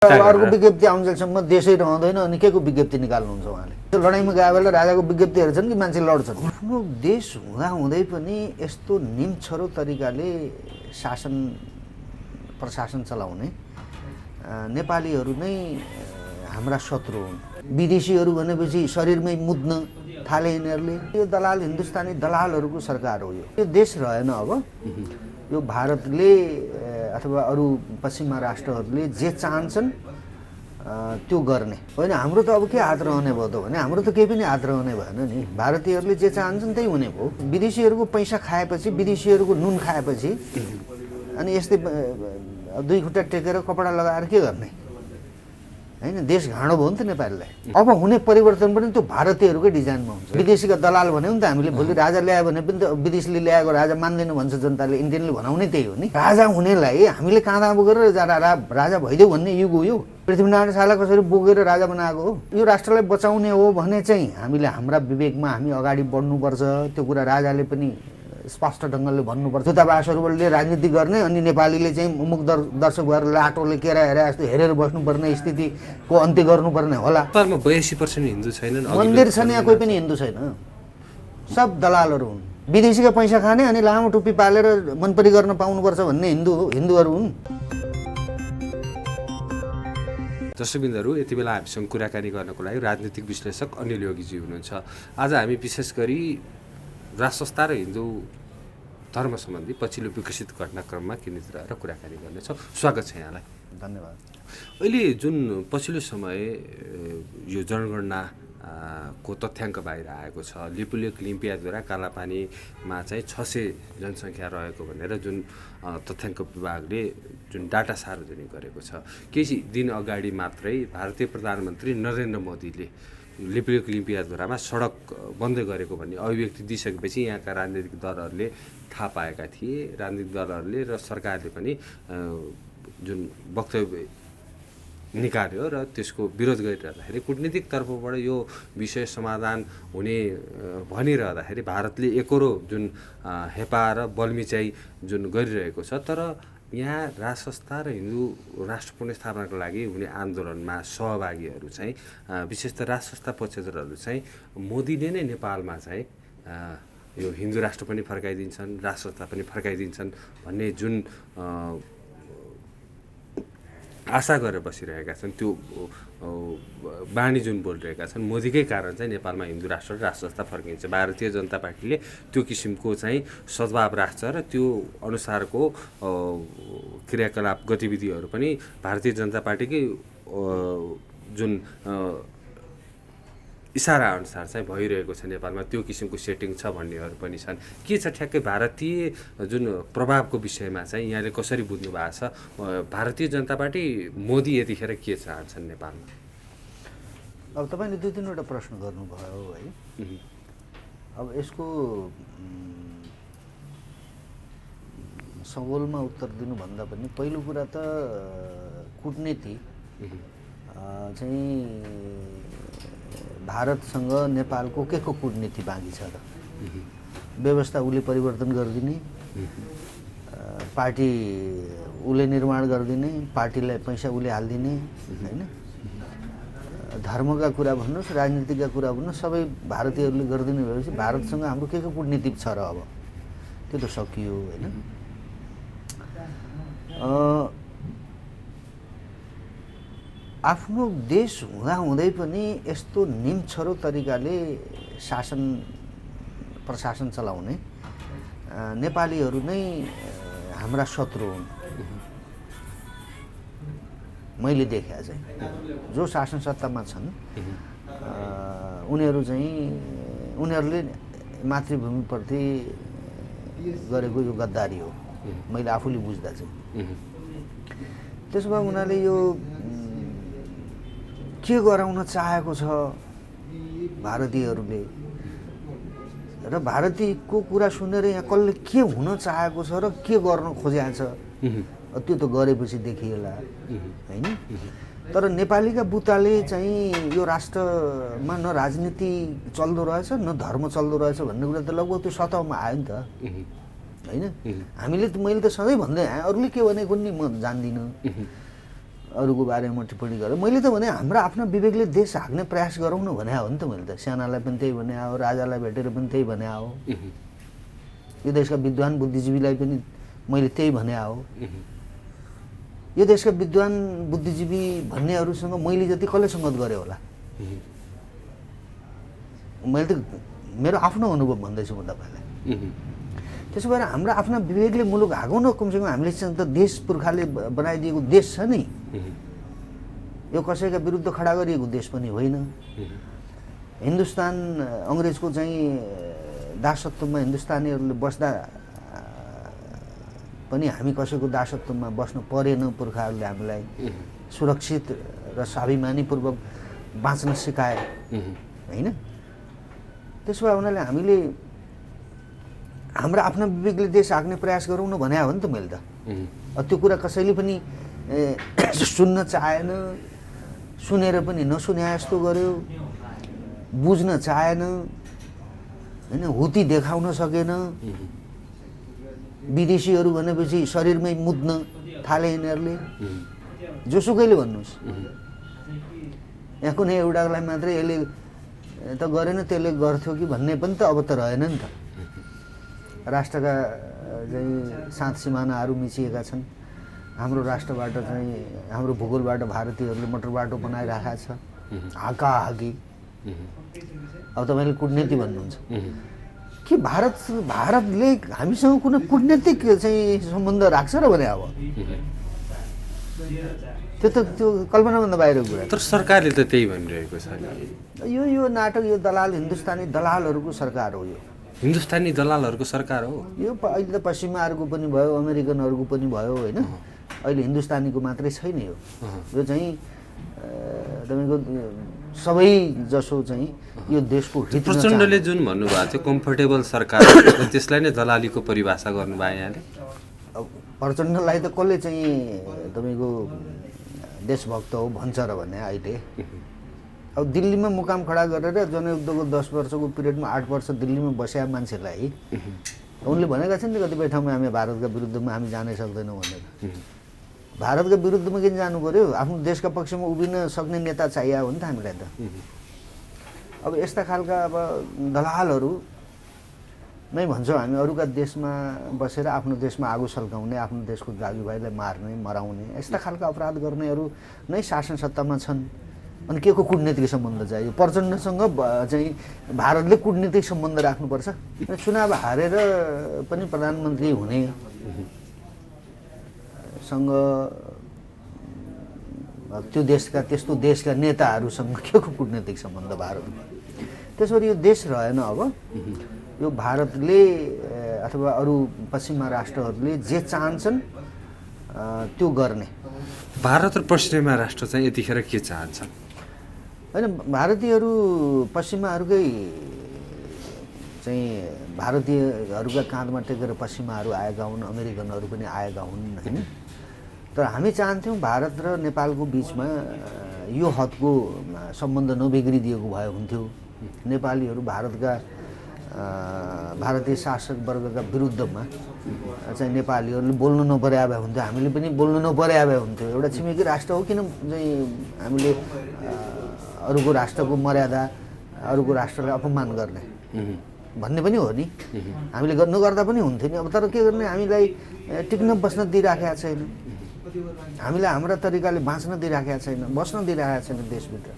अर्को विज्ञप्ति आउँछसम्म देशै रहँदैन अनि के को विज्ञप्ति निकाल्नुहुन्छ उहाँले? त्यो लडाइँमा गए बेला राजाको विज्ञप्तिहरू छन् कि मान्छे लड्छन्? आफ्नो देश हुँदै पनि यस्तो निम्छरो तरिकाले शासन प्रशासन चलाउने नेपालीहरू नै हाम्रा शत्रु हुन्। विदेशीहरू भनेपछि शरीरमै मुद्न थाले यिनीहरूले। यो दलाल हिन्दुस्तानी दलालहरूको सरकार हो यो देश रहेन। अब यो भारतले अथवा अरू पश्चिमा राष्ट्रहरूले जे चाहन्छन् त्यो गर्ने होइन। हाम्रो त अब के हात रहने भयो त भने हाम्रो त केही पनि हात रहने भएन नि। भारतीयहरूले जे चाहन्छन् त्यही हुने भयो। विदेशीहरूको पैसा खाएपछि, विदेशीहरूको नुन खाएपछि अनि यस्तै दुई खुट्टा टेकेर कपडा लगाएर के गर्ने हैन? देश घाँडो भयो नि त नेपाललाई। अब हुने परिवर्तन पनि त्यो भारतीयहरूकै डिजाइनमा हुन्छ। विदेशीका दलाल भन्यो नि त हामीले। भोलि राजा ल्यायो भने पनि त विदेशीले ल्याएको राजा मान्दैन भन्छ जनताले। इन्डियनले भनाउने त्यही हो नि। राजा हुनेलाई हामीले काँधा बोकेर राजा भइदेऊ भन्ने युग हो यो। पृथ्वीनारायण शाहलाई कसरी बोकेर राजा बनाएको हो? यो राष्ट्रलाई बचाउने हो भने चाहिँ हामीले हाम्रा विवेकमा हामी अगाडि बढ्नुपर्छ। त्यो कुरा राजाले पनि स्पष्ट ढङ्गले भन्नुपर्छ। दूतावासहरूले राजनीति गर्ने अनि नेपालीले चाहिँ मुख दर्शक भएर लाटोले केरा हेरे जस्तो हेरेर बस्नुपर्ने स्थितिको अन्त्य गर्नुपर्ने होला। 82% हिन्दू छैनन्। मन्दिर छन् यहाँ कोही पनि हिन्दू छैन। सब दलालहरू हुन्। विदेशीका पैसा खाने अनि लामो टुप्पी पालेर मनपरी गर्न पाउनुपर्छ भन्ने हिन्दूहरू हुन्। दर्शकबिन्दहरू, यति बेला हामीसँग कुराकानी गर्नको लागि राजनीतिक विश्लेषक अनिल योगीजी हुनुहुन्छ। आज हामी विशेष गरी राष्ट्रसंस्था र हिन्दू धर्म सम्बन्धी पछिल्लो विकसित घटनाक्रममा केन्द्रित रहेर कुराकानी गर्नेछौँ। स्वागत छ यहाँलाई। धन्यवाद। अहिले जुन पछिल्लो समय यो जनगणना को तथ्याङ्क बाहिर आएको छ, लिपुलेख लिम्पियाद्वारा कालापानीमा चाहिँ 600 जनसङ्ख्या रहेको भनेर जुन तथ्याङ्क विभागले जुन डाटा सार्वजनिक गरेको छ, केही दिन अगाडि मात्रै भारतीय प्रधानमन्त्री नरेन्द्र मोदीले लिपुलेख लिम्पियाद्वारामा सडक बन्द गरेको भन्ने अभिव्यक्ति दिइसकेपछि यहाँका राजनीतिक दलहरूले थाहा पाएका थिए। राजनीतिक दलहरूले र सरकारले पनि जुन वक्तव्य निकाल्यो र त्यसको विरोध गरिरहँदाखेरि कूटनीतिक तर्फबाट यो विषय समाधान हुने भनिरहँदाखेरि भारतले एकरो जुन हेपा र बल्मिचाइ जुन गरिरहेको छ। तर यहाँ राष्ट्रसंस्था र हिन्दू राष्ट्र पुनर्स्थापनाको लागि हुने आन्दोलनमा सहभागीहरू चाहिँ विशेष त राष्ट्रसंस्था पक्षधरहरू चाहिँ मोदीले नै नेपालमा चाहिँ यो हिन्दू राष्ट्र पनि फर्काइदिन्छन्, राष्ट्रसंस्था पनि फर्काइदिन्छन् भन्ने जुन आशा गरेर बसिरहेका छन्, त्यो बानी जुन बोलिरहेका छन्, मोदीकै कारण चाहिँ नेपालमा हिन्दू राष्ट्र र राष्ट्रसंस्था फर्किन्छ। भारतीय जनता पार्टीले त्यो किसिमको चाहिँ सद्भाव राख्छ र त्यो अनुसारको क्रियाकलाप गतिविधिहरू पनि भारतीय जनता पार्टीकै जुन इसारा अनुसार चाहिँ भइरहेको छ नेपालमा। त्यो किसिमको सेटिङ छ भन्नेहरू पनि छन्। के छ ठ्याक्कै भारतीय जुन प्रभावको विषयमा चाहिँ यहाँले कसरी बुझ्नु भएको छ? भारतीय जनता पार्टी मोदी यतिखेर के चाहन्छन् नेपालमा? अब तपाईँले दुई तिनवटा प्रश्न गर्नुभयो है। अब यसको सवालमा उत्तर दिनुभन्दा पनि पहिलो कुरा त कूटनीति चाहिँ भारतसँग नेपालको के को कूटनीति बाँकी छ र? व्यवस्था उसले परिवर्तन गरिदिने, पार्टी उसले निर्माण गरिदिने, पार्टीलाई पैसा उसले हालिदिने होइन। धर्मका कुरा भन्नुहोस्, राजनीतिका कुरा भन्नुहोस्, सबै भारतीयहरूले गरिदिने भएपछि भारतसँग हाम्रो के को कूटनीति छ र? अब त्यो त सकियो होइन। आफ्नो देश हुँदै पनि यस्तो निम्छरो तरिकाले शासन प्रशासन चलाउने नेपालीहरू नै हाम्रा शत्रु हुन्। मैले देखे चाहिँ जो शासन सत्तामा छन् उनीहरूले मातृभूमिप्रति गरेको यो गद्दारी हो, मैले आफूले बुझ्दा चाहिँ। त्यसो भए उनीहरूले यो के गराउन चाहेको छ भारतीयहरूले र भारतीयको कुरा सुनेर यहाँ कसले के हुन चाहेको छ र के गर्न खोजेको छ त्यो त गरेपछि देखिएला होइन। तर नेपालीका बुताले चाहिँ यो राष्ट्रमा न राजनीति चल्दो रहेछ न धर्म चल्दो रहेछ भन्ने कुरा त लगभग त्यो सतहमा आयो नि त होइन। मैले त सधैँ भन्दै अरूले के भनेको नि म जान्दिनँ। अरूको बारेमा टिप्पणी गरेँ। मैले त भने हाम्रो आफ्ना विवेकले देश हाँक्ने प्रयास गरौँ न भने हो नि त। मैले त सेनालाई पनि त्यही भने हो, राजालाई भेटेर पनि त्यही भने हो, यो देशका विद्वान बुद्धिजीवीलाई पनि मैले त्यही भने हो। यो देशका विद्वान बुद्धिजीवी भन्नेहरूसँग मैले जति कसले सङ्गत गरेँ होला? मैले त मेरो आफ्नो अनुभव भन्दैछु म तपाईँलाई। त्यसो भएर हाम्रो आफ्ना विवेकले मुलुक हाँगौँ न कमसेकम। हामीले त देश पुर्खाले बनाइदिएको देश छ नि, यो कसैका विरुद्ध खडा गरिएको देश पनि होइन। हिन्दुस्तान अङ्ग्रेजको चाहिँ दासत्वमा हिन्दुस्तानीहरूले बस्दा पनि हामी कसैको दासत्वमा बस्न परेन। पुर्खाहरूले हामीलाई सुरक्षित र स्वाभिमानीपूर्वक बाँच्न सिकाए होइन। त्यसो भए उनीहरूले हामीले हाम्रो आफ्ना विवेकले देश हाँक्ने प्रयास गरौँ न भने हो नि त। मैले त त्यो कुरा कसैले पनि सुन्न चाहेन, सुनेर पनि नसुने जस्तो गर्यो, बुझ्न चाहेन होइन, हुती देखाउन सकेन। विदेशीहरू भनेपछि शरीरमै मुद्न थाले यिनीहरूले, जोसुकैले भन्नुहोस्। यहाँ कुनै एउटालाई मात्रै यसले त गरेन त्यसले गर्थ्यो कि भन्ने पनि त अब त रहेन नि त। राष्ट्रका चाहिँ सात सिमानाहरू मिचिएका छन्। हाम्रो राष्ट्रबाट चाहिँ हाम्रो भूगोलबाट भारतीयहरूले मोटरबाटो बनाइराखेको छ, हाकाहाकी। अब तपाईँले कूटनीति भन्नुहुन्छ कि भारतले हामीसँग कुनै कूटनीतिक चाहिँ सम्बन्ध राख्छ र भने अब त्यो कल्पनाभन्दा बाहिरको कुरा। तर सरकारले त त्यही भनिरहेको छ नि। यो नाटक, यो दलाल हिन्दुस्तानी दलालहरूको सरकार हो। यो हिन्दुस्तानी दलालहरूको सरकार हो। यो अहिले त पश्चिमाहरूको पनि भयो, अमेरिकनहरूको पनि भयो होइन। अहिले हिन्दुस्तानीको मात्रै छैन यो। यो चाहिँ तपाईँको सबै जसो चाहिँ यो देशको हित। प्रचण्डले जुन भन्नुभएको थियो कम्फर्टेबल सरकार, त्यसलाई नै दलालीको परिभाषा गर्नुभयो यहाँले। अब प्रचण्डलाई त कसले चाहिँ तपाईँको देशभक्त हो भन्छ र भने अहिले अब दिल्लीमा मुकाम खडा गरेर जनयुद्धको 10 वर्षको पिरियडमा 8 वर्ष दिल्लीमा बसेका मान्छेलाई उनले भनेका छन् नि कतिपय ठाउँमा हामी भारतका विरुद्धमा हामी जानै सक्दैनौँ भनेर। भारतका विरुद्धमा किन जानु पर्यो? आफ्नो देशका पक्षमा उभिन सक्ने नेता चाहियो हो नि त हामीलाई त। अब यस्ता खालका अब दलालहरू नै भन्छौँ हामी, अरूका देशमा बसेर आफ्नो देशमा आगो सल्काउने, आफ्नो देशको दाजुभाइलाई मार्ने, मराउने, यस्ता खालका अपराध गर्नेहरू नै शासन सत्तामा छन्। अनि के को कूटनीतिक सम्बन्ध चाहियो? प्रचण्डसँग चाहिँ भारतले कूटनीतिक सम्बन्ध राख्नुपर्छ? चुनाव हारेर पनि प्रधानमन्त्री हुने सँग त्यो देशका त्यस्तो देशका नेताहरूसँग के को कूटनीतिक सम्बन्ध भारतको? त्यसरी यो देश रहेन। अब यो भारतले अथवा अरू पश्चिमा राष्ट्रहरूले जे चाहन्छन् त्यो गर्ने। भारत र पश्चिमा राष्ट्र चाहिँ यतिखेर के चाहन्छन्? होइन, भारतीयहरू पश्चिमाहरूकै चाहिँ भारतीयहरूका काँधमा टेकेर पश्चिमाहरू आएका हुन्, अमेरिकनहरू पनि आएका हुन् होइन। तर हामी चाहन्थ्यौँ भारत र नेपालको बिचमा यो हदको सम्बन्ध नबिग्रिदिएको भए हुन्थ्यो। नेपालीहरू भारतीय शासक वर्गका विरुद्धमा चाहिँ नेपालीहरूले बोल्नु नपरे भए हुन्थ्यो, हामीले पनि बोल्नु नपरे भए हुन्थ्यो। एउटा छिमेकी राष्ट्र हो, किन चाहिँ हामीले अरूको राष्ट्रको मर्यादा, अरूको राष्ट्रलाई अपमान गर्ने भन्ने पनि हो नि। हामीले नगर्दा पनि हुन्थ्यो नि। अब तर के गर्ने, हामीलाई टिक्न बस्न दिइराखेका छैन, हामीलाई हाम्रा तरिकाले बाँच्न दिइराखेका छैन, बस्न दिइराखेका छैन देशभित्र।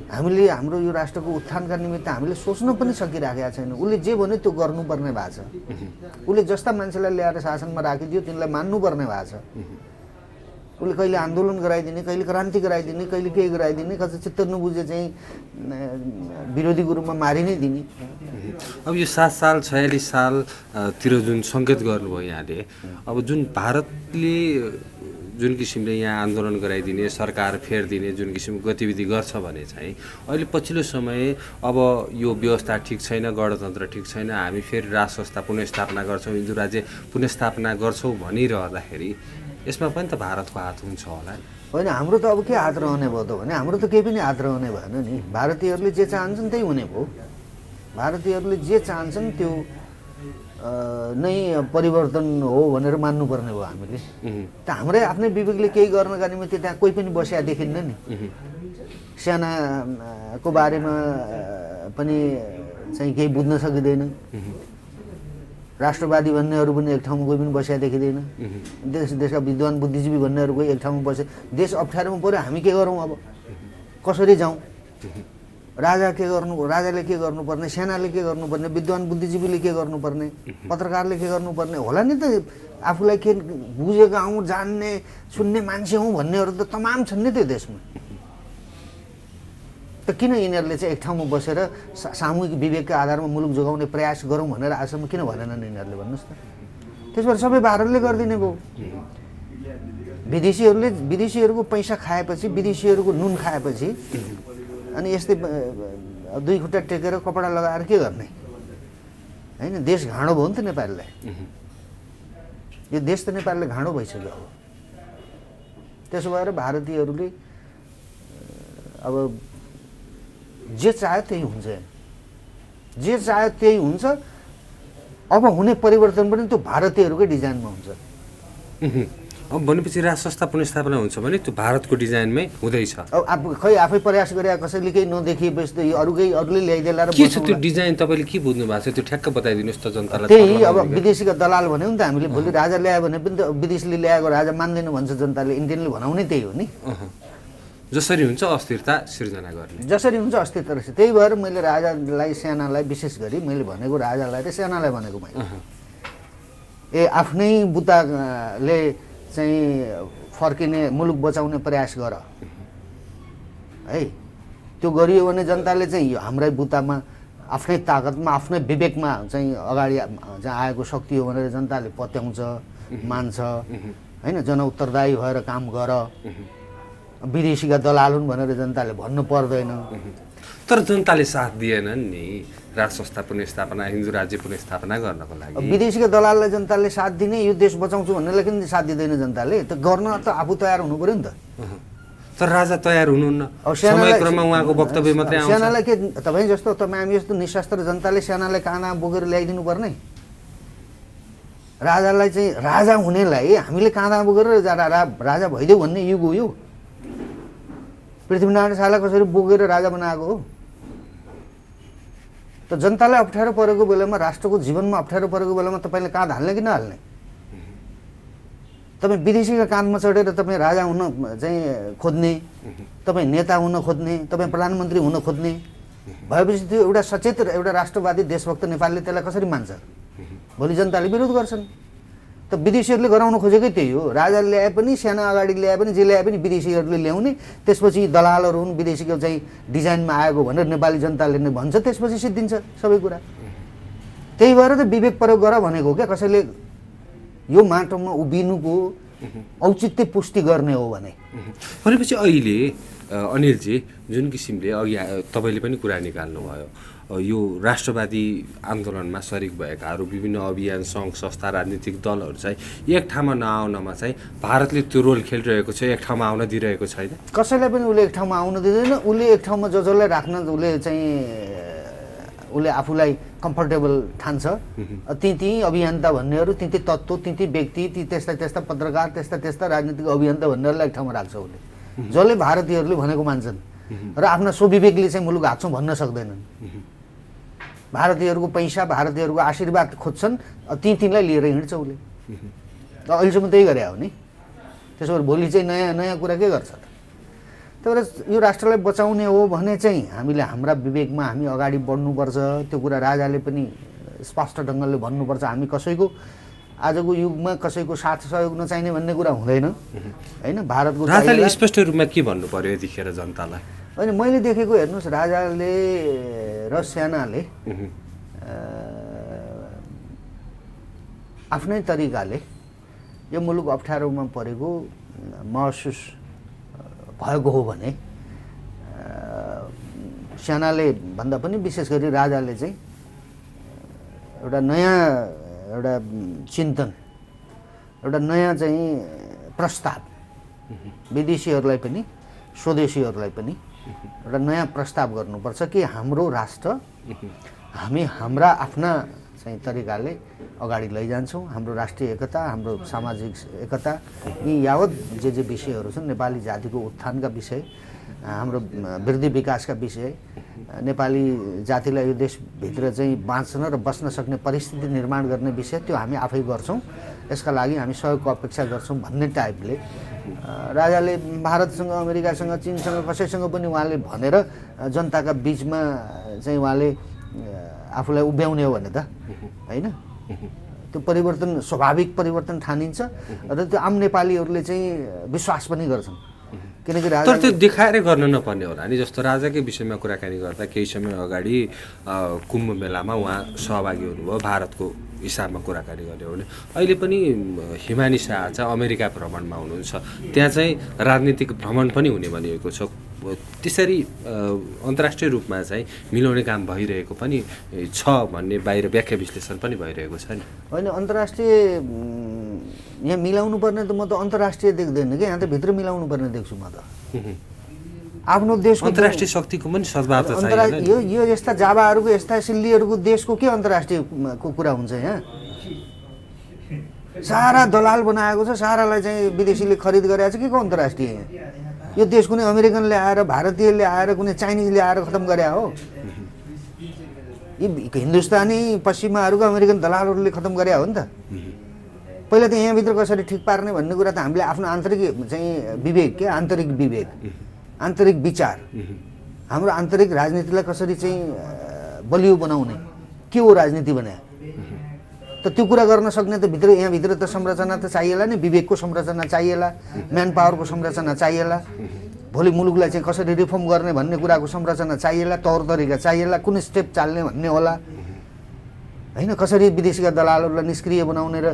हामीले हाम्रो यो राष्ट्रको उत्थानका निमित्त हामीले सोच्न पनि सकिराखेका छैन। उसले जे भन्यो त्यो गर्नुपर्ने भएको छ। उसले जस्ता मान्छेलाई ल्याएर शासनमा राखिदियो तिनलाई मान्नुपर्ने भएको छ। उसले कहिले आन्दोलन गराइदिने, कहिले क्रान्ति गराइदिने, कहिले के गराइदिने, कति चित्त नबुझे चाहिँ विरोधीको रूपमा मारि नै दिने। अब यो 7 साल 46 सालतिर जुन सङ्केत गर्नुभयो यहाँले, अब जुन भारतले जुन किसिमले यहाँ आन्दोलन गराइदिने, सरकार फेरिदिने जुन किसिमको गतिविधि गर्छ भने चाहिँ अहिले पछिल्लो समय अब यो व्यवस्था ठिक छैन, गणतन्त्र ठिक छैन, हामी फेरि राज संस्था पुनर्स्थापना गर्छौँ, हिन्दू राज्य पुनर्स्थापना गर्छौँ भनिरहँदाखेरि यसमा पनि त भारतको हात हुन्छ होला? होइन, हाम्रो त अब के हात रहने भयो त भने हाम्रो त केही पनि हात रहने भएन नि। भारतीयहरूले जे चाहन्छन् त्यही हुने भयो। भारतीयहरूले जे चाहन्छन् त्यो नै परिवर्तन हो भनेर मान्नुपर्ने हो हामीले। त हाम्रै आफ्नै विवेकले केही गर्नका निम्ति त्यहाँ कोही पनि बस्या देखिन्न नि। सेनाको बारेमा पनि चाहिँ केही बुझ्न सकिँदैन, राष्ट्रवादी भन्नेहरू पनि एक ठाउँमा कोही पनि बस्या देखिँदैन, देशका विद्वान बुद्धिजीवी भन्नेहरू कोही एक ठाउँमा बसे। देश अप्ठ्यारोमा पऱ्यो, हामी के गरौँ अब, कसरी जाउँ? राजाले के गर्नुपर्ने, सेनाले के गर्नुपर्ने, विद्वान बुद्धिजीवीले के गर्नुपर्ने, पत्रकारले के गर्नुपर्ने होला नि त। आफूलाई के बुझेको आउँ, जान्ने सुन्ने मान्छे हौँ भन्नेहरू त तमाम छन् नि त्यो देशमा। त किन यिनीहरूले चाहिँ एक ठाउँमा बसेर सामूहिक विवेकका आधारमा मुलुक जोगाउने प्रयास गरौँ भनेर आजसम्म किन भनेनन् यिनीहरूले भन्नुहोस् त? त्यसबाट सबै भारतले गरिदिने भयो। विदेशीहरूको पैसा खाएपछि, विदेशीहरूको नुन खाएपछि अनि यस्तै दुई खुट्टा टेकेर कपडा लगाएर के गर्ने होइन? देश घाँडो भयो नि त नेपाललाई। यो देश त नेपालले घाँडो भइसक्यो अब। त्यसो भएर भारतीयहरूले अब जे चाह्यो त्यही हुन्छ, जे चाह्यो त्यही हुन्छ। अब हुने परिवर्तन पनि त्यो भारतीयहरूकै डिजाइनमा हुन्छ। अब भनेपछि राज संस्था पुनर्स्थापना हुन्छ भने त्यो भारतको डिजाइनमै हुँदैछ। अब खै आफै प्रयास गरे, कसैले केही नदेखिएपछि त अरूले ल्याइदेला र के छ त्यो डिजाइन? तपाईँले के बुझ्नु भएको छ त्यो ठ्याक्क बताइदिनुहोस् त जनतालाई। त्यही अब विदेशीका दलाल भन्यो नि त हामीले। भोलि राजा ल्यायो भने पनि त विदेशीले ल्याएको राजा मान्दैन भन्छ जनताले। इन्डियनले भनाउने त्यही हो नि। जसरी हुन्छ अस्थिरता सिर्जना गर्ने, जसरी हुन्छ अस्थिरता रहेछ। त्यही भएर मैले राजालाई, सेनालाई, विशेष गरी मैले भनेको राजालाई र सेनालाई भनेको मैले आफ्नै बुताले चाहिँ फर्किने, मुलुक बचाउने प्रयास गर है। त्यो गरियो भने जनताले चाहिँ यो हाम्रै बुतामा, आफ्नै ताकतमा, आफ्नै विवेकमा चाहिँ अगाडि चाहिँ आएको शक्ति हो भनेर जनताले पत्याउँछ, मान्छ होइन। जनउत्तरदायी भएर काम गर, विदेशीका दलाल हुन् भनेर जनताले भन्नु पर्दैन। तर जनताले साथ दिएनन् नि राज संस्था पुनर्स्थापना, हिन्दू राज्य पुनर्स्थापना गर्नको लागि। विदेशीका दलाललाई जनताले साथ दिने, यो देश बचाउँछु भन्नेलाई किन साथ दिँदैन जनताले? त गर्न त आफू तयार हुनु पर्यो नि त। तर राजा तयार हुनुहुन्न, समयक्रममा उहाँको वक्तव्य मात्रै आउँछ। सेनालाई के तपाईँ जस्तो, हामी जस्तो निशस्त्र जनताले सेनालाई काँधा बोकेर ल्याइदिनु पर्ने? राजालाई चाहिँ, राजा हुनेलाई हामीले काँधा बोकेर राजा भइदेऊ भन्ने युग हो यो। पृथ्वीनारायण शाहलाई कसरी बोकेर राजा बनाएको हो? त जनतालाई अप्ठ्यारो परेको बेलामा, राष्ट्रको जीवनमा अप्ठ्यारो परेको बेलामा तपाईँले काँध हाल्ने कि नहाल्ने? तपाईँ विदेशीका काँधमा चढेर तपाईँ राजा हुन चाहिँ खोज्ने, तपाईँ नेता हुन खोज्ने, तपाईँ प्रधानमन्त्री हुन खोज्ने भएपछि त्यो एउटा सचेत, एउटा राष्ट्रवादी देशभक्त नेपालले त्यसलाई कसरी मान्छ? भोलि जनताले विरोध गर्छन्। त विदेशीहरूले गराउन खोजेकै त्यही हो। राजा ल्याए पनि, सेना अगाडि ल्याए पनि, जे ल्याए पनि विदेशीहरूले ल्याउने, त्यसपछि दलालहरू हुन्, विदेशीको चाहिँ डिजाइनमा आएको भनेर नेपाली जनताले नै भन्छ, त्यसपछि सिद्धिन्छ सबै कुरा। त्यही भएर त विवेक प्रयोग गर भनेको क्या। कसैले यो माटोमा उभिनुको औचित्य पुष्टि गर्ने हो भनेपछि अहिले अनिलजी जुन किसिमले अघि तपाईँले पनि कुरा निकाल्नुभयो, यो राष्ट्रवादी आन्दोलनमा सरिक भएकाहरू, विभिन्न अभियान, सङ्घ संस्था, राजनीतिक दलहरू चाहिँ एक ठाउँमा नआउनमा चाहिँ भारतले त्यो रोल खेलिरहेको छ, एक ठाउँमा आउन दिइरहेको छैन। कसैलाई पनि उसले एक ठाउँमा आउन दिँदैन। उसले एक ठाउँमा जसलाई राख्न उसले चाहिँ उसले आफूलाई कम्फर्टेबल ठान्छ। ती अभियन्ता भन्नेहरू, ती तत्त्व, ती व्यक्ति, ती त्यस्ता पत्रकार, त्यस्ता राजनीतिक अभियन्ता भन्नेहरूलाई एक ठाउँमा राख्छ उसले, जसले भारतीयहरूले भनेको मान्छन् र आफ्ना स्वविवेकले चाहिँ मुलुक हाँक्छौँ भन्न सक्दैनन्। भारतीयहरूको पैसा, भारतीयहरूको आशीर्वाद खोज्छन्, तीलाई लिएर हिँड्छ उसले। अहिलेसम्म त्यही गरे हो नि। त्यसो भए भोलि चाहिँ नयाँ कुरा के गर्छ त? त्यही भएर यो राष्ट्रलाई बचाउने हो भने चाहिँ हामीले हाम्रा विवेकमा हामी अगाडि बढ्नुपर्छ। त्यो कुरा राजाले पनि स्पष्ट ढङ्गले भन्नुपर्छ। हामी कसैको आजको युगमा कसैको साथ सहयोग नचाहिने भन्ने कुरा हुँदैन होइन। भारतको राजाले स्पष्ट रूपमा के भन्नु पर्यो यतिखेर जनतालाई? होइन, मैले देखेको हेर्नुहोस्, राजाले र सेनाले आफ्नै तरिकाले यो मुलुक अप्ठ्यारोमा परेको महसुस भएको हो भने सेनाले भन्दा पनि विशेष गरी राजाले चाहिँ एउटा नयाँ एउटा चिन्तन, एउटा नयाँ चाहिँ प्रस्ताव विदेशीहरूलाई पनि स्वदेशीहरूलाई पनि एउटा नयाँ प्रस्ताव गर्नुपर्छ कि हाम्रो राष्ट्र, हामी हाम्रा आफ्ना चाहिँ तरिकाले अगाडि लैजान्छौँ। हाम्रो राष्ट्रिय एकता, हाम्रो सामाजिक एकता, यी यावत जे विषयहरू छन्, नेपाली जातिको उत्थानका विषय, हाम्रो वृद्धि विकासका विषय, नेपाली जातिलाई यो देशभित्र चाहिँ बाँच्न र बस्न सक्ने परिस्थिति निर्माण गर्ने विषय, त्यो हामी आफै गर्छौँ। यसका लागि हामी सहयोगको अपेक्षा गर्छौँ भन्ने टाइपले राजाले भारतसँग, अमेरिकासँग, चीनसँग, कसैसँग पनि उहाँले भनेर जनताका बिचमा चाहिँ उहाँले आफूलाई उभ्याउने हो भने त होइन। त्यो परिवर्तन स्वाभाविक परिवर्तन ठानिन्छ र त्यो आम नेपालीहरूले चाहिँ विश्वास पनि गर्छन्। किनकि तर त्यो देखाएर गर्न नपर्ने होला नि। जस्तो राजाकै विषयमा कुराकानी गर्दा केही समय अगाडि कुम्भ मेलामा उहाँ सहभागी हुनुभयो, भारतको हिसाबमा कुराकानी गर्ने हो भने अहिले पनि हिमानी शाह चाहिँ अमेरिका भ्रमणमा हुनुहुन्छ, त्यहाँ चाहिँ राजनीतिक भ्रमण पनि हुने भनिएको छ। त्यसरी अन्तर्राष्ट्रिय रूपमा चाहिँ मिलाउने काम भइरहेको पनि छ भन्ने बाहिर व्याख्या विश्लेषण पनि भइरहेको छ नि। होइन, अन्तर्राष्ट्रिय यहाँ मिलाउनु पर्ने त म त अन्तर्राष्ट्रिय देख्दैन कि, यहाँ त भित्र मिलाउनु पर्ने देख्छु म त। आफ्नो देशको अन्तर्राष्ट्रिय शक्तिको पनि सद्भाव त चाहियो। यो यस्ता जावाहरूको, यस्ता सिल्लीहरूको देशको के अन्तर्राष्ट्रियको कुरा हुन्छ यहाँ? सारा दलाल बनाएको छ, सारालाई चाहिँ विदेशीले खरिद गरेको छ। के को अन्तर्राष्ट्रिय यहाँ? यो देश कुनै अमेरिकनले आएर, भारतीयले आएर, कुनै चाइनिजले आएर खतम गरे हो? यी हिन्दुस्तानी पश्चिमाहरूको अमेरिकन दलालहरूले खतम गरे हो नि त। पहिला त यहाँभित्र कसरी ठिक पार्ने भन्ने कुरा त हामीले आफ्नो आन्तरिक चाहिँ विवेक, के आन्तरिक विवेक, आन्तरिक विचार, हाम्रो आन्तरिक राजनीतिलाई कसरी चाहिँ बलियो बनाउने, के हो राजनीति भने त त्यो कुरा गर्न सक्ने त यहाँभित्र त संरचना त चाहिएला नि। विवेकको संरचना चाहिएला, म्यान पावरको संरचना चाहिएला, भोलि मुलुकलाई चाहिँ कसरी रिफर्म गर्ने भन्ने कुराको संरचना चाहिएला, तौर तरिका चाहिएला, कुन स्टेप चाल्ने भन्ने होला होइन। कसरी विदेशीका दलालहरूलाई निष्क्रिय बनाउने र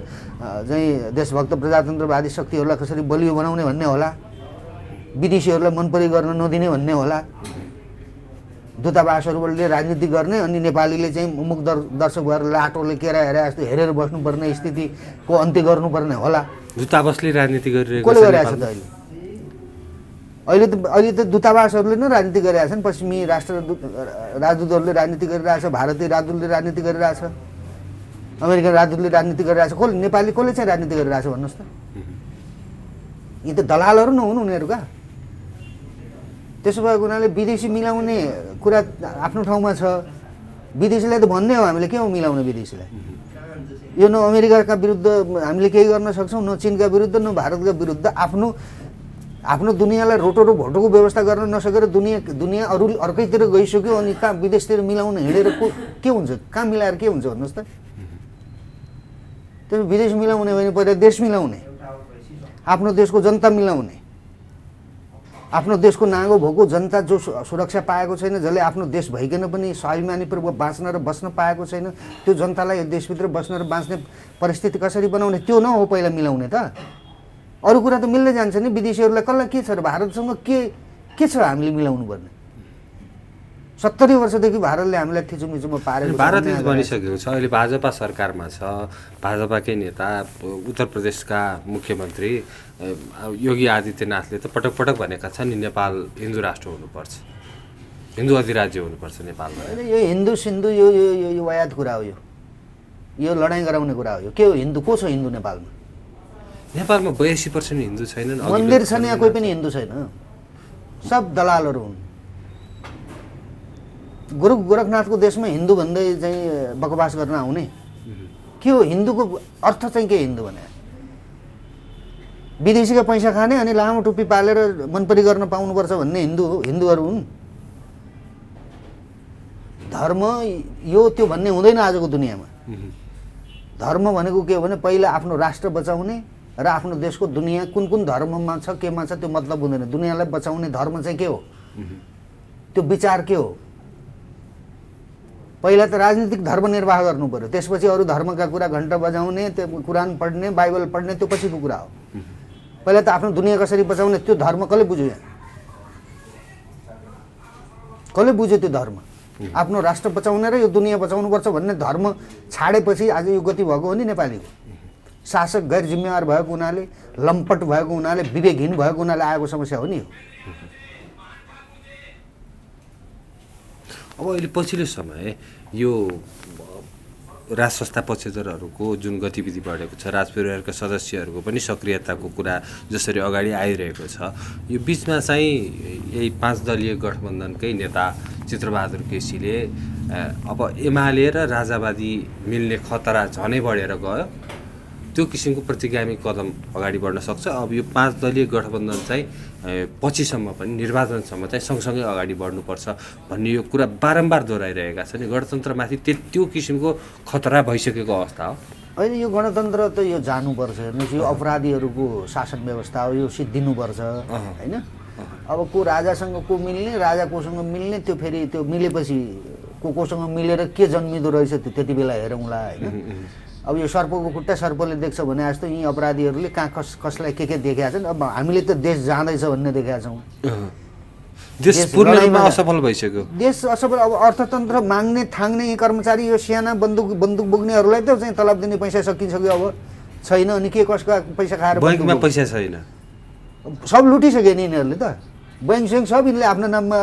चाहिँ देशभक्त प्रजातन्त्रवादी शक्तिहरूलाई कसरी बलियो बनाउने भन्ने होला, विदेशीहरूलाई मनपरी गर्न नदिने भन्ने होला, दूतावासहरूले राजनीति गर्ने अनि नेपालीले चाहिँ मुख दर्शक भएर लाटोले केरा हेरे जस्तो हेरेर बस्नुपर्ने स्थितिको अन्त्य गर्नुपर्ने होला। दूतावासले राजनीति गरिरहेको कसले गरिरहेको छ त अहिले त दूतावासहरूले नै राजनीति गरिरहेका छन्। पश्चिमी राजदूतहरूले राजनीति गरिरहेछ, भारतीय राजदूतले राजनीति गरिरहेछ, अमेरिकन राजदूतले राजनीति गरिरहेछ। नेपाली कसले चाहिँ राजनीति गरिरहेछ भन्नुहोस् त? यी त दलालहरू नहुन् उनीहरूका। त्यसो भएको हुनाले विदेशी मिलाउने कुरा आफ्नो ठाउँमा छ। विदेशीलाई त भन्ने हो हामीले, के हो मिलाउने विदेशीलाई? यो न अमेरिकाका विरुद्ध हामीले केही गर्न सक्छौँ, न चीनका विरुद्ध, न भारतका विरुद्ध। आफ्नो दुनियाँलाई रोटो भोटोको व्यवस्था गर्न नसकेर दुनियाँ अर्कैतिर गइसक्यो, अनि कहाँ विदेशतिर मिलाउन हिँडेर के हुन्छ? कहाँ मिलाएर के हुन्छ भन्नुहोस् त? त्यो विदेश मिलाउने भने पहिला देश मिलाउने, आफ्नो देशको जनता मिलाउने, आफ्नो देशको नाङ्गो भोको जनता जो सुरक्षा पाएको छैन, जसले आफ्नो देश भइकन पनि स्वाभिमानीपूर्वक बाँच्न र बस्न पाएको छैन, त्यो जनतालाई देशभित्र बस्न र बाँच्ने परिस्थिति कसरी बनाउने, त्यो न हो पहिला मिलाउने त। अरू कुरा त मिल्दै जान्छ नि। विदेशीहरूलाई कसलाई के छ र भारतसँग के छ हामीले मिलाउनु पर्ने? 70 वर्षदेखि भारतले हामीलाई थिचोमिचोमा पारेको छ। भारतले भनिसकेको छ, अहिले भाजपा सरकारमा छ, भाजपाकै नेता उत्तर प्रदेशका मुख्यमन्त्री योगी आदित्यनाथले त पटक पटक भनेका छन् नि नेपाल हिन्दू राष्ट्र हुनुपर्छ, हिन्दू अधिराज्य हुनुपर्छ नेपालमा। यो हिन्दू सिन्धु यो वायात कुरा हो। यो लडाइँ गराउने कुरा हो। यो के हो हिन्दू? को छ हिन्दू नेपालमा? नेपालमा 82% हिन्दू छैनन्। मन्दिर छ यहाँ कोही पनि हिन्दू छैन, सब दलालहरू हुन्। गोरखनाथको देशमा हिन्दू भन्दै चाहिँ बकवास गर्न आउने के हो? हिन्दूको अर्थ चाहिँ के हिन्दू भने? विदेशीका पैसा खाने अनि लामो टुप्पी पालेर मनपरी गर्न पाउनुपर्छ भन्ने हिन्दूहरू हुन्। धर्म यो त्यो भन्ने हुँदैन आजको दुनियाँमा। धर्म भनेको के हो भने पहिला आफ्नो राष्ट्र बचाउने र आफ्नो देशको दुनियाँ कुन धर्ममा छ, केमा छ, त्यो मतलब हुँदैन। दुनियाँलाई बचाउने धर्म चाहिँ के हो? त्यो विचार के हो? पहिला त राजनीतिक धर्म निर्वाह गर्नु पर्यो, त्यसपछि अरू धर्मका कुरा घण्टा बजाउने, त्यो कुरान पढ्ने, बाइबल पढ्ने, त्यो पछिको कुरा हो। पहिला त आफ्नो दुनियाँ कसरी बचाउने त्यो धर्म कसले बुझ्यो? यहाँ कसले बुझ्यो त्यो धर्म? आफ्नो राष्ट्र बचाउने र यो दुनियाँ बचाउनुपर्छ भन्ने धर्म छाडेपछि आज यो गति भएको हो नि नेपालीको। शासक गैर जिम्मेवार भएको हुनाले, लम्पट भएको हुनाले, विवेकहीन भएको हुनाले आएको समस्या हो नि यो। अब अहिले पछिल्लो समय यो राज संस्था पक्षधरहरूको जुन गतिविधि बढेको छ, राज परिवारका सदस्यहरूको पनि सक्रियताको कुरा जसरी अगाडि आइरहेको छ, यो बिचमा चाहिँ यही 5 दलीय गठबन्धनकै नेता चित्रबहादुर केसीले अब एमाले र राजावादी मिल्ने खतरा झनै बढेर गयो, त्यो किसिमको प्रतिगामी कदम अगाडि बढ्न सक्छ। अब यो 5 दलीय गठबन्धन चाहिँ पछिसम्म पनि निर्वाचनसम्म चाहिँ सँगसँगै अगाडि बढ्नुपर्छ भन्ने यो कुरा बारम्बार दोहोऱ्याइरहेका छन्। गणतन्त्रमाथि त्यो किसिमको खतरा भइसकेको अवस्था हो। होइन, यो गणतन्त्र त यो जानुपर्छ। हेर्नुहोस्, यो अपराधीहरूको शासन व्यवस्था हो, यो सिद्धिनुपर्छ होइन। अब को राजासँग को मिल्ने, राजा कोसँग मिल्ने, त्यो फेरि त्यो मिलेपछि कोसँग मिलेर के जन्मिँदो रहेछ त्यो त्यति बेला हेरौँला होइन। अब यो सर्पको खुट्टा सर्पले देख्छ भने जस्तो यी अपराधीहरूले कहाँ कसलाई के देखेका छन्। अब हामीले त देश जाँदैछ भन्ने देखेका छौँ। देश पूर्ण रूपमा असफल भइसक्यो। देश असफल। अब अर्थतन्त्र माग्ने थाङ्ने यी कर्मचारी, यो साना बन्दुक बोक्नेहरूलाई त चाहिँ तलब दिने पैसा सकिसक्यो, अब छैन। अनि के कसका पैसा खाएर बैंकमा पैसा छैन, सब लुटिसक्यो नि यिनीहरूले त। बैंक स्याङ्क सब यिनले आफ्नो नाममा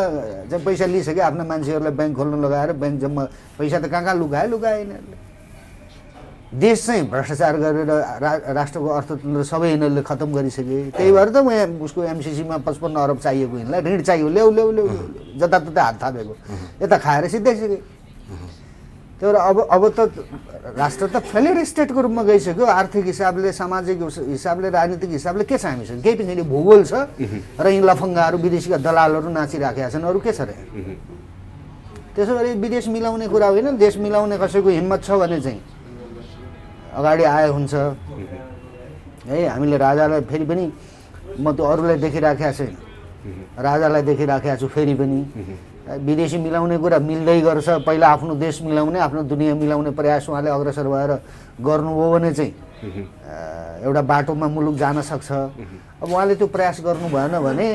चाहिँ पैसा लिइसक्यो, आफ्ना मान्छेहरूलाई ब्याङ्क खोल्न लगाएर ब्याङ्क जम्मा पैसा त कहाँ लुगाए यिनीहरूले। देश चाहिँ भ्रष्टाचार गरेर राष्ट्रको अर्थतन्त्र सबै यिनीहरूले खतम गरिसके। त्यही भएर त म उसको एमसिसीमा 55 अरब चाहिएको, यिनलाई ऋण चाहियो, ल्याउ जताततै हात थापेको, यता खाएर सिधाइसके। त्यही भएर अब त राष्ट्र त फेलियर स्टेटको रूपमा गइसक्यो। आर्थिक हिसाबले, सामाजिक हिसाबले, राजनीतिक हिसाबले के छ हामीसँग? केही पनि छैन। भूगोल छ र यी लफङ्गाहरू, विदेशीका दलालहरू नाचिराखेका छन्, अरू के छ र? त्यसो गरी विदेश मिलाउने कुरा होइन, देश मिलाउने कसैको हिम्मत छ भने चाहिँ अगाडि आए हुन्छ है। हामीले राजालाई फेरि पनि, म त्यो अरूलाई देखिराखेको छैन, राजालाई देखिराखेको छु फेरि पनि। विदेशी मिलाउने कुरा मिल्दै गर्छ, पहिला आफ्नो देश मिलाउने, आफ्नो दुनियाँ मिलाउने प्रयास उहाँले अग्रसर भएर गर्नुभयो भने चाहिँ एउटा बाटोमा मुलुक जान सक्छ। अब उहाँले त्यो प्रयास गर्नु भएन भने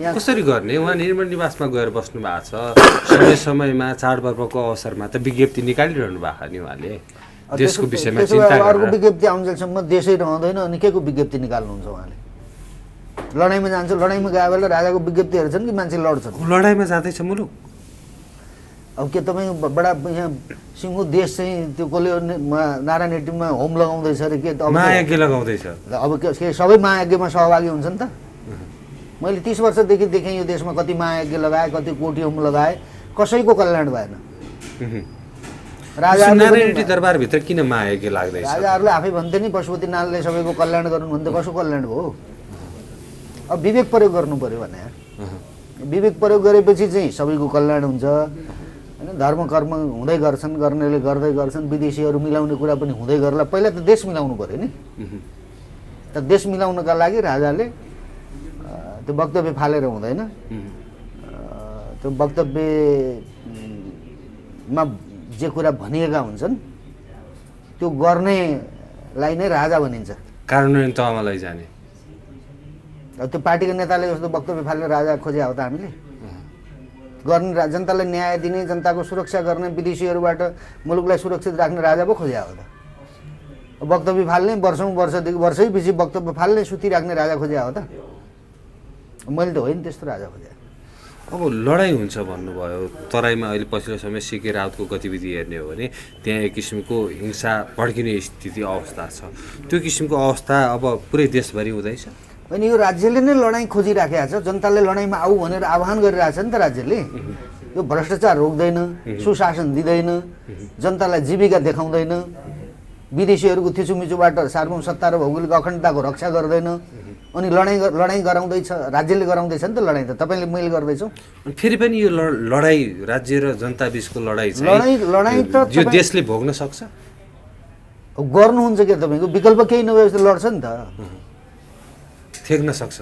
यहाँ कसरी गर्ने? उहाँ निर्मल निवासमा गएर बस्नु भएको छ, समयमा चाडपर्वको अवसरमा त विज्ञप्ति निकालिरहनु भएको नि उहाँले, देशको विषयमा चिन्ता गरेर। अर्को विज्ञप्ति आउन्जेलसम्म देशै रहँदैन, अनि के को विज्ञप्ति निकाल्नुहुन्छ उहाँले? लडाइँमा जान्छ, लडाइँमा गए बेला राजाको विज्ञप्ति हेर्छन् कि मान्छे लड्छन्? लडाइँमा जाँदैछ मुलुक। अब के तपाईँ बडा यहाँ सिङ्गो देश चाहिँ त्यो कसले नारायण एटिममा होम लगाउँदैछ अरे के? महायज्ञ लगाउँदैछ। अब के सबै महायज्ञमा सहभागी हुन्छन् त? मैले 30 वर्षदेखि देखेँ यो देशमा कति महायज्ञ लगाए, कति कोटी होम लगाए, कसैको कल्याण भएन। नारायण दरबारभित्र किन महायज्ञ लाग्दैछ? राजाहरूले आफै भन्थे नि पशुपति नारायणले सबैको कल्याण गर्नु भन्थे, कसो कल्याण भयो? अब विवेक प्रयोग गर्नु पर्यो भने, विवेक प्रयोग गरेपछि चाहिँ सबैको कल्याण हुन्छ होइन। धर्म कर्म हुँदै गर्छन्, गर्नेले गर्दै गर्छन्, विदेशीहरू मिलाउने कुरा पनि हुँदै गर्ला। पहिला त देश मिलाउनु पर्यो नि। त देश मिलाउनका लागि राजाले त्यो वक्तव्य फालेर हुँदैन। त्यो वक्तव्यमा जे कुरा भनिएका हुन्छन् त्यो गर्नेलाई नै राजा भनिन्छ। कार्यान्वयन तहमा लैजाने। त्यो पार्टीको नेताले जस्तो वक्तव्य फालेर राजा खोजे हो त हामीले? गर्ने, जनतालाई न्याय दिने, जनताको सुरक्षा गर्ने, विदेशीहरूबाट मुलुकलाई सुरक्षित राख्ने राजा पो खोजे हो त? वक्तव्य फाल्ने, वर्षैपछि वक्तव्य फाल्ने, सुतिराख्ने राजा खोजे हो त? मैले त होइन त्यस्तो राजा खोजे। अब लडाइँ हुन्छ भन्नुभयो, तराईमा अहिले पछिल्लो समय सिके राउतको गतिविधि हेर्ने हो भने त्यहाँ एक किसिमको हिंसा भड्किने स्थिति अवस्था छ। त्यो किसिमको अवस्था अब पुरै देशभरि हुँदैछ। अनि यो राज्यले नै लडाइँ खोजिराखेको छ, जनताले लडाइँमा आऊ भनेर आह्वान गरिरहेछ नि त राज्यले। यो भ्रष्टाचार रोक्दैन, सुशासन दिँदैन, जनतालाई जीविका देखाउँदैन, विदेशीहरूको थिचुमिचुबाट सार्वभौम सत्ता र भौगोलिक अखण्डताको रक्षा गर्दैन, अनि लडाइँ गराउँदैछ, राज्यले गराउँदैछ नि त लडाइँ त। तपाईँले मैले गर्दैछौँ। फेरि पनि यो लडाइँ राज्य र जनता बिचको लडाइँ त यो देशले भोग्न सक्छ? गर्नुहुन्छ के? तपाईँको विकल्प केही नभए जस्तो लड्छ नि त, थेक्न सक्छ,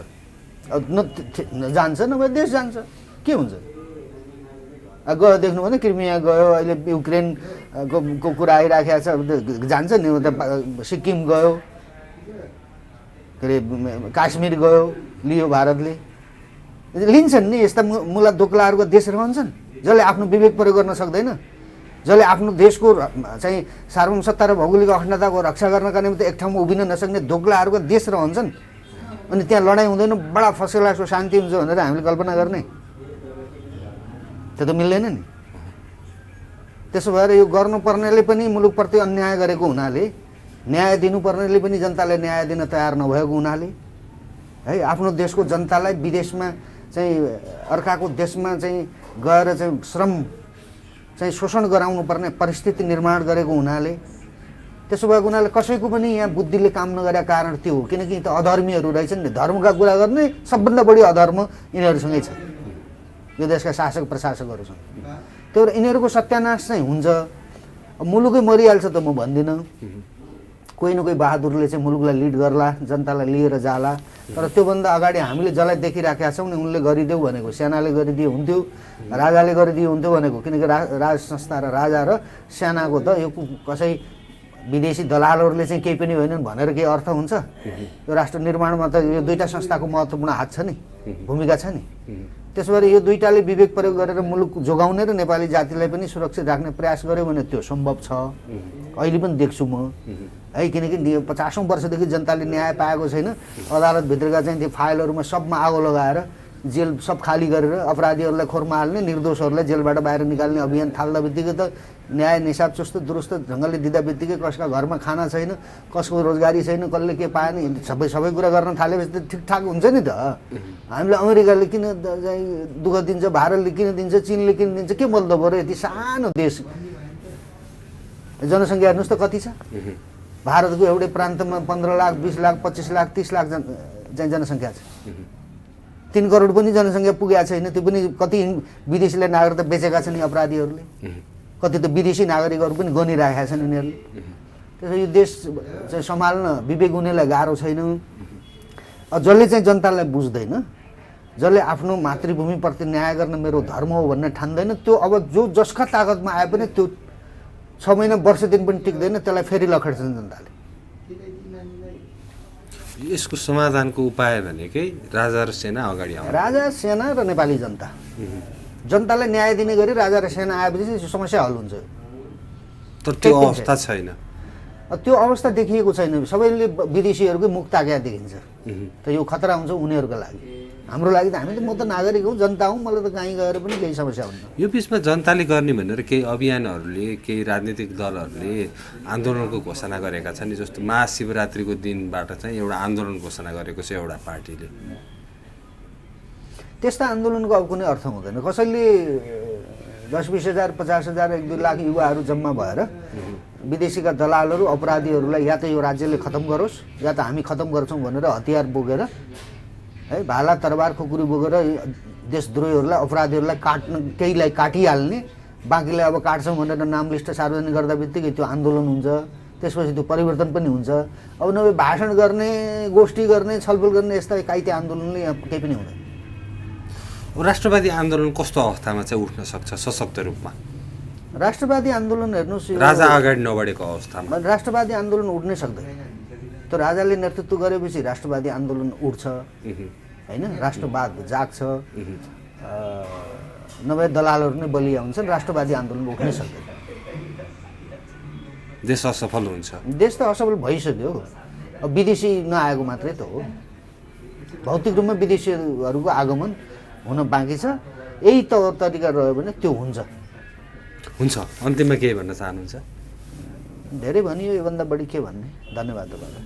जान्छ, नभए देश जान्छ। के हुन्छ? गयो देख्नु भने क्रिमिया गयो, अहिले युक्रेनको कुरा आइराखेको छ, जान्छ नि। उता सिक्किम गयो, के अरे काश्मीर गयो, लियो भारतले, लिन्छन् नि। यस्ता मुला दोक्लाहरूको देश रहन्छन् जसले आफ्नो विवेक प्रयोग गर्न सक्दैन, जसले आफ्नो देशको चाहिँ सार्वभौम सत्ता र भौगोलिक अखण्डताको रक्षा गर्नका निम्ति एक ठाउँमा उभिन नसक्ने दोक्लाहरूको देश रहन्छन्। अनि त्यहाँ लडाइँ हुँदैन, बडा फर्स्ट क्लासको शान्ति हुन्छ भनेर हामीले कल्पना गर्ने, त्यो त मिल्दैन नि। त्यसो भएर यो गर्नुपर्नेले पनि मुलुकप्रति अन्याय गरेको हुनाले, न्याय दिनुपर्नेले पनि जनताले न्याय दिन तयार नभएको हुनाले है आफ्नो देशको जनतालाई विदेशमा चाहिँ अर्काको देशमा चाहिँ गएर चाहिँ श्रम चाहिँ शोषण गराउनु पर्ने परिस्थिति निर्माण गरेको हुनाले, त्यसो भएको हुनाले कसैको पनि यहाँ बुद्धिले काम नगरेका कारण त्यो हो। किनकि त अधर्मीहरू रहेछन् नि, धर्मका कुरा गर्ने सबभन्दा बढी अधर्म यिनीहरूसँगै छ, यो देशका शासक प्रशासकहरूसँग। त्यो भएर यिनीहरूको सत्यानाश चाहिँ हुन्छ। मुलुकै मरिहाल्छ त म भन्दिनँ, कोही न कोही बहादुरले चाहिँ मुलुकलाई लिड गर्ला, जनतालाई लिएर जाला। तर त्योभन्दा अगाडि हामीले जसलाई देखिराखेका छौँ नि उनले गरिदेऊ भनेको, सेनाले गरिदिए हुन्थ्यो, राजाले गरिदिए हुन्थ्यो भनेको। किनकि राज संस्था र राजा र सेनाको त यो कसै विदेशी दलालहरूले चाहिँ केही पनि होइनन् भनेर केही अर्थ हुन्छ? यो राष्ट्र निर्माणमा त यो दुईवटा संस्थाको महत्त्वपूर्ण हात छ नि, भूमिका छ नि। त्यसो भएर यो दुईटाले विवेक प्रयोग गरेर मुलुक जोगाउने र नेपाली जातिलाई पनि सुरक्षित राख्ने प्रयास गर्यो भने त्यो सम्भव छ, अहिले पनि देख्छु म है। किनकि 50औं वर्षदेखि जनताले न्याय पाएको छैन। अदालतभित्रका चाहिँ त्यो फाइलहरूमा सबमा आगो लगाएर जेल सब खाली गरेर अपराधीहरूलाई खोरमा हाल्ने, निर्दोषहरूलाई जेलबाट बाहिर निकाल्ने अभियान थाल्दा बित्तिकै त न्याय निसाब चुस्त दुरुस्त ढङ्गले दिँदा बित्तिकै कसका घरमा खाना छैन, कसको रोजगारी छैन, कसले के पाएन, सबै कुरा गर्न थालेपछि त ठिकठाक हुन्छ नि त। हामीलाई अमेरिकाले किन चाहिँ दुःख दिन्छ, भारतले किन दिन्छ, चीनले किन दिन्छ, के मतलब हो र? यति सानो देश, जनसङ्ख्या हेर्नुहोस् त कति छ। भारतको एउटै प्रान्तमा 15 लाख, 20 लाख, 25 लाख, 30 लाख चाहिँ जनसङ्ख्या छ। 3 करोड पनि जनसङ्ख्या पुगेको छैन। त्यो पनि कति विदेशीलाई नागरिकता बेचेका छन् अपराधीहरूले, कति त विदेशी नागरिकहरू पनि गनिराखेका छन् यिनीहरूले। त्यसो यो देश चाहिँ सम्हाल्न विवेक हुनेलाई गाह्रो छैन। जसले चाहिँ जनतालाई बुझ्दैन, जसले आफ्नो मातृभूमिप्रति न्याय गर्न मेरो धर्म हो भन्ने ठान्दैन, त्यो अब जो जसका ताकतमा आए पनि त्यो 6 महिना वर्ष दिन पनि टिक्दैन, त्यसलाई फेरि लखेड्छन् जनताले। यसको समाधानको उपाय भनेकै राजा र सेना अगाडि आउनु, राजा सेना र नेपाली जनता। जनतालाई न्याय दिने गरी राजा र सेना आएपछि समस्या हल हुन्छ। तर त्यो अवस्था छैन, त्यो अवस्था देखिएको छैन। सबैले विदेशीहरूकै मुख ताकेका देखिन्छ। त यो खतरा हुन्छ उनीहरूको लागि, हाम्रो लागि त हामी त म त नागरिक हौँ, जनता हौँ, मलाई त कहीँ गएर पनि केही समस्या हुन्न। यो बिचमा जनताले गर्ने भनेर केही अभियानहरूले, केही राजनीतिक दलहरूले आन्दोलनको घोषणा गरेका छन्। जस्तो महाशिवरात्रिको दिनबाट चाहिँ एउटा आन्दोलन घोषणा गरेको छ एउटा पार्टीले। त्यस्ता आन्दोलनको अब कुनै अर्थ हुँदैन। कसैले 10-20 हजार, 50 हजार, 1-2 लाख युवाहरू जम्मा भएर विदेशीका दलालहरू, अपराधीहरूलाई या त यो राज्यले खतम गरोस् या त हामी खतम गर्छौँ भनेर हतियार बोकेर है भाला तरबार खुकुरी बोकेर देशद्रोहीहरूलाई, अपराधीहरूलाई केहीलाई काटिहाल्ने, बाँकीलाई अब काट्छौँ भनेर नाम लिस्ट सार्वजनिक गर्दा बित्तिकै त्यो आन्दोलन हुन्छ। त्यसपछि त्यो परिवर्तन पनि हुन्छ। अब नभए भाषण गर्ने, गोष्ठी गर्ने, छलफल गर्ने यस्ता काइते आन्दोलनले यहाँ केही पनि हुँदैन। राष्ट्रवादी आन्दोलन कस्तो अवस्थामा चाहिँ उठ्न सक्छ सशक्त रूपमा? राष्ट्रवादी आन्दोलन हेर्नुहोस्, राजा अगाडि नबढेको अवस्थामा राष्ट्रवादी आन्दोलन उठ्नै सक्दैन। त्यो राजाले नेतृत्व गरेपछि राष्ट्रवादी आन्दोलन उठ्छ होइन, राष्ट्रवाद जाग्छ। नभए दलालहरू नै बलिया हुन्छन्, राष्ट्रवादी आन्दोलन उठ्नै सक्दैन। देश असफल हुन्छ। देश त असफल भइसक्यो। अब विदेशी नआएको मात्रै त हो, भौतिक रूपमा विदेशीहरूको आगमन हुन बाँकी छ। यही तरिका रह्यो भने त्यो हुन्छ। अन्त्यमा के भन्न चाहनुहुन्छ? धेरै भनियो, योभन्दा बढी के भन्ने। धन्यवाद तपाईलाई।